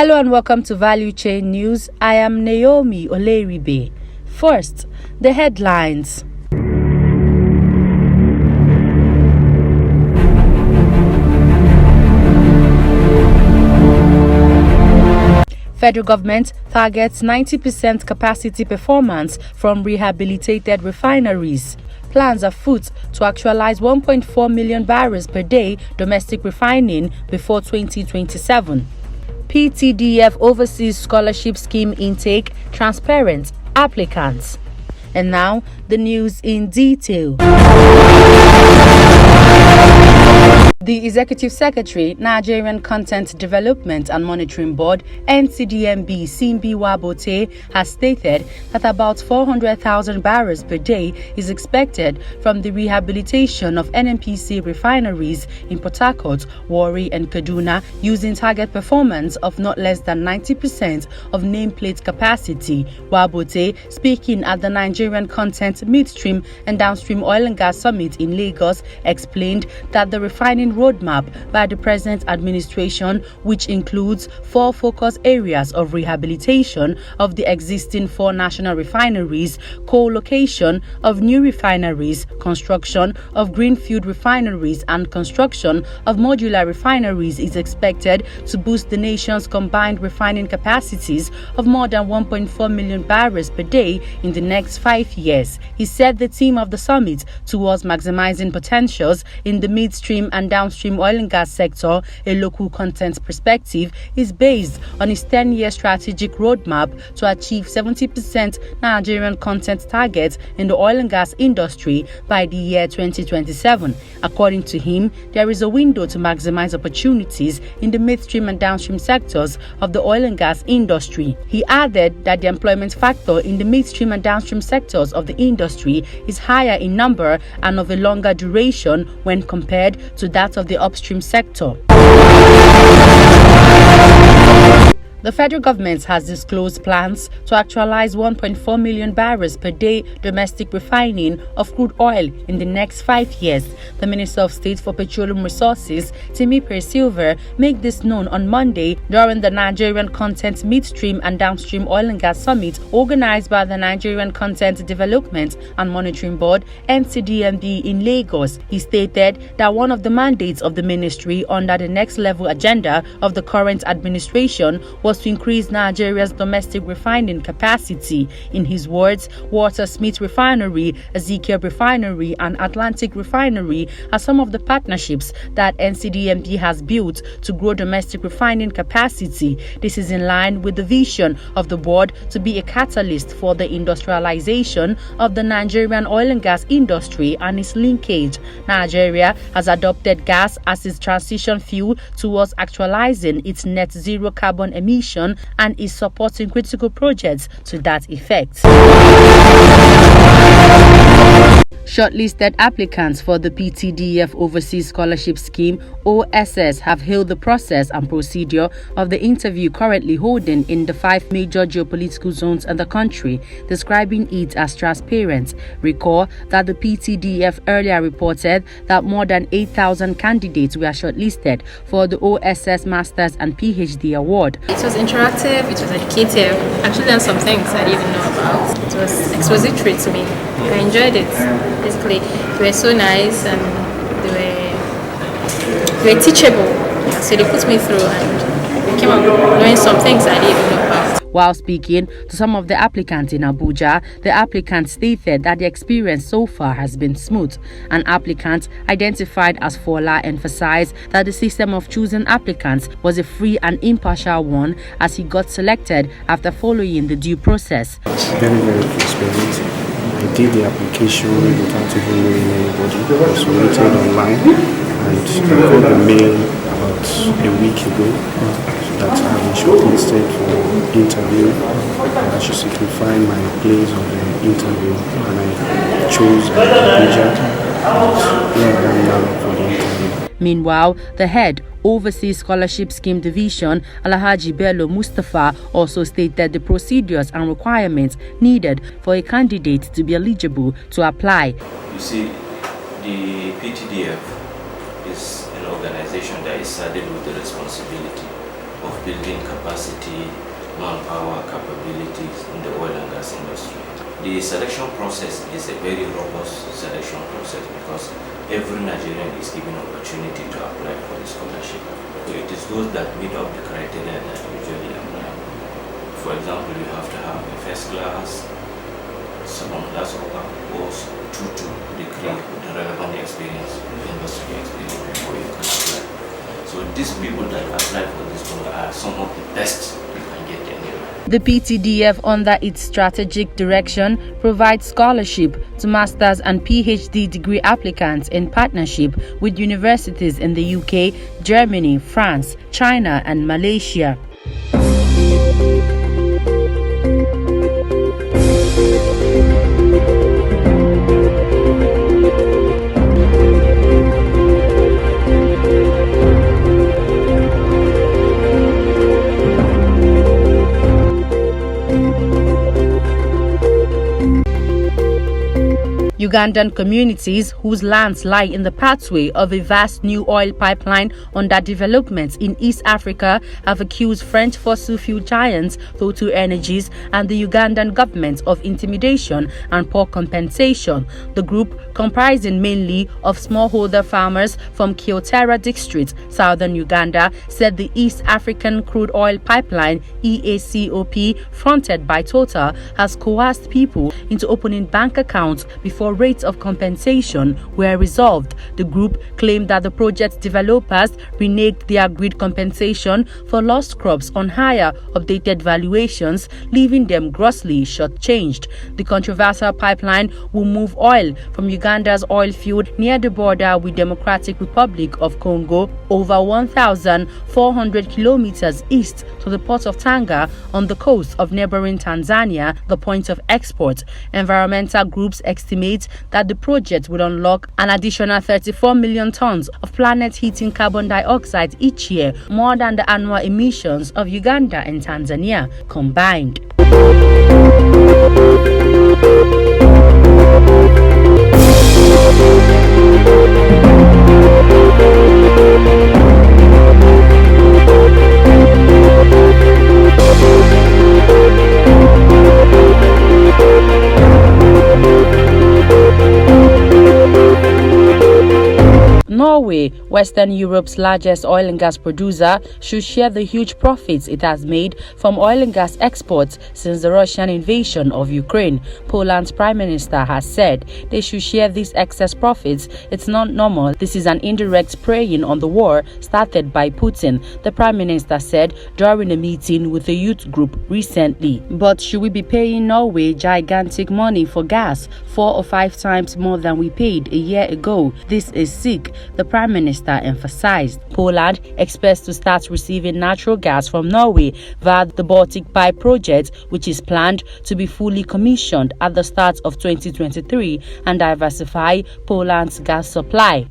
Hello and welcome to Valuechain News. I am Naomi Oleribe. First, the headlines. Federal government targets 90% capacity performance from rehabilitated refineries. Plans afoot to actualize 1.4 million barrels per day domestic refining before 2027. PTDF Overseas Scholarship Scheme intake transparent applicants. And now, the news in detail. The Executive Secretary, Nigerian Content Development and Monitoring Board, NCDMB Simbi Wabote, has stated that about 400,000 barrels per day is expected from the rehabilitation of NNPC refineries in Port Harcourt, Warri and Kaduna using target performance of not less than 90% of nameplate capacity. Wabote, speaking at the Nigerian Content Midstream and Downstream Oil and Gas Summit in Lagos, explained that the refining roadmap by the present administration, which includes 4 focus areas of rehabilitation of the existing 4 national refineries, co-location of new refineries, construction of greenfield refineries, and construction of modular refineries, is expected to boost the nation's combined refining capacities of more than 1.4 million barrels per day in the next 5 years. He said the theme of the summit towards maximizing potentials in the midstream and downstream oil and gas sector, a local content perspective, is based on his 10-year strategic roadmap to achieve 70% Nigerian content target in the oil and gas industry by the year 2027. According to him, there is a window to maximize opportunities in the midstream and downstream sectors of the oil and gas industry. He added that the employment factor in the midstream and downstream sectors of the industry is higher in number and of a longer duration when compared to that of the upstream sector. The federal government has disclosed plans to actualize 1.4 million barrels per day domestic refining of crude oil in the next 5 years. The Minister of State for Petroleum Resources, Timi Silver, made this known on Monday during the Nigerian Content Midstream and Downstream Oil and Gas Summit organized by the Nigerian Content Development and Monitoring Board, NCDMB, in Lagos. He stated that one of the mandates of the ministry under the next level agenda of the current administration was to increase Nigeria's domestic refining capacity. In his words, Walter Smith Refinery, Ezekiel Refinery, and Atlantic Refinery are some of the partnerships that NCDMB has built to grow domestic refining capacity. This is in line with the vision of the board to be a catalyst for the industrialization of the Nigerian oil and gas industry and its linkage. Nigeria has adopted gas as its transition fuel towards actualizing its net zero carbon emissions and is supporting critical projects to that effect. Shortlisted applicants for the PTDF Overseas Scholarship Scheme (OSS) have hailed the process and procedure of the interview currently holding in the 5 major geopolitical zones in the country, describing it as transparent. Recall that the PTDF earlier reported that more than 8,000 candidates were shortlisted for the OSS Masters and PhD Award. It was interactive, it was educative. I actually learned some things I didn't even know about. It was expository to me. I enjoyed it. Basically, they were so nice and they were teachable. So they put me through and I came out knowing some things I didn't even know about. While speaking to some of the applicants in Abuja, the applicant stated that the experience so far has been smooth. An applicant identified as Fola emphasized that the system of choosing applicants was a free and impartial one as he got selected after following the due process. Very, very experienced. I did the application without even knowing anybody. I submitted online and I got the mail about a week ago that I've been shortlisted for interview. I should simplify my place of the interview and I chose Abuja and here I am now for the interview. Meanwhile, the head Overseas Scholarship Scheme Division, Alhaji Bello Mustafa, also stated the procedures and requirements needed for a candidate to be eligible to apply. You see, the PTDF is an organization that is saddled with the responsibility of building capacity, manpower, capabilities in the oil and gas industry. The selection process is a very robust selection process because every Nigerian is given opportunity to apply for the scholarship. So it is those that meet up the criteria that usually apply. For example, you have to have a first class, second class or 2-2 degree with the relevant experience, industry experience before you can apply. So these people that apply for this program are some of the best you can get anywhere. The PTDF, under its strategic direction, provides scholarship to master's and PhD degree applicants in partnership with universities in the UK, Germany, France, China, and Malaysia. Ugandan communities whose lands lie in the pathway of a vast new oil pipeline under development in East Africa have accused French fossil fuel giants Total Energies and the Ugandan government of intimidation and poor compensation. The group, comprising mainly of smallholder farmers from Kyotera district, southern Uganda, said the East African crude oil pipeline EACOP, fronted by Total, has coerced people into opening bank accounts before rates of compensation were resolved. The group claimed that the project developers reneged their agreed compensation for lost crops on higher updated valuations, leaving them grossly shortchanged. The controversial pipeline will move oil from Uganda's oil field near the border with Democratic Republic of Congo over 1,400 kilometers east to the port of Tanga on the coast of neighboring Tanzania, the point of export. Environmental groups estimate that the project would unlock an additional 34 million tons of planet-heating carbon dioxide each year, more than the annual emissions of Uganda and Tanzania combined. Norway, Western Europe's largest oil and gas producer, should share the huge profits it has made from oil and gas exports since the Russian invasion of Ukraine. Poland's Prime Minister has said they should share these excess profits. It's not normal. This is an indirect preying on the war started by Putin, the Prime Minister said during a meeting with a youth group recently. But should we be paying Norway gigantic money for gas, 4 or 5 times more than we paid a year ago? This is sick, the Prime Minister emphasized. Poland expects to start receiving natural gas from Norway via the Baltic Pipe project, which is planned to be fully commissioned at the start of 2023 and diversify Poland's gas supply.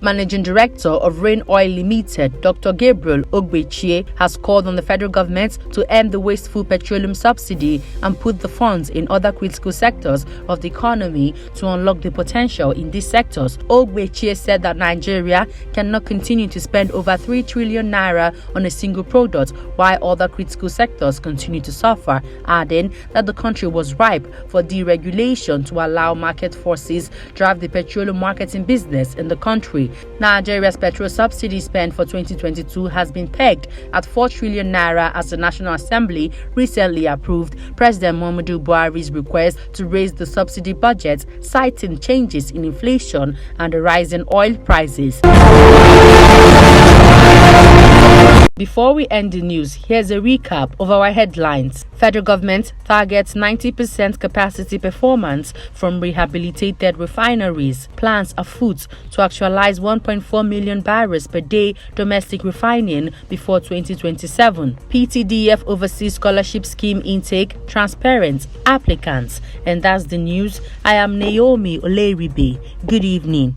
Managing Director of Rain Oil Limited, Dr. Gabriel Ogbechie, has called on the federal government to end the wasteful petroleum subsidy and put the funds in other critical sectors of the economy to unlock the potential in these sectors. Ogbechie said that Nigeria cannot continue to spend over 3 trillion naira on a single product while other critical sectors continue to suffer, adding that the country was ripe for deregulation to allow market forces drive the petroleum marketing business in the country. Nigeria's petrol subsidy spend for 2022 has been pegged at 4 trillion naira as the National Assembly recently approved President Muhammadu Buhari's request to raise the subsidy budget, citing changes in inflation and the rise in oil prices. Before we end the news, here's a recap of our headlines. Federal government targets 90% capacity performance from rehabilitated refineries. Plans afoot to actualize 1.4 million barrels per day domestic refining before 2027. PTDF overseas scholarship scheme intake transparent applicants. And that's the news. I am Naomi Oleribe. Good evening.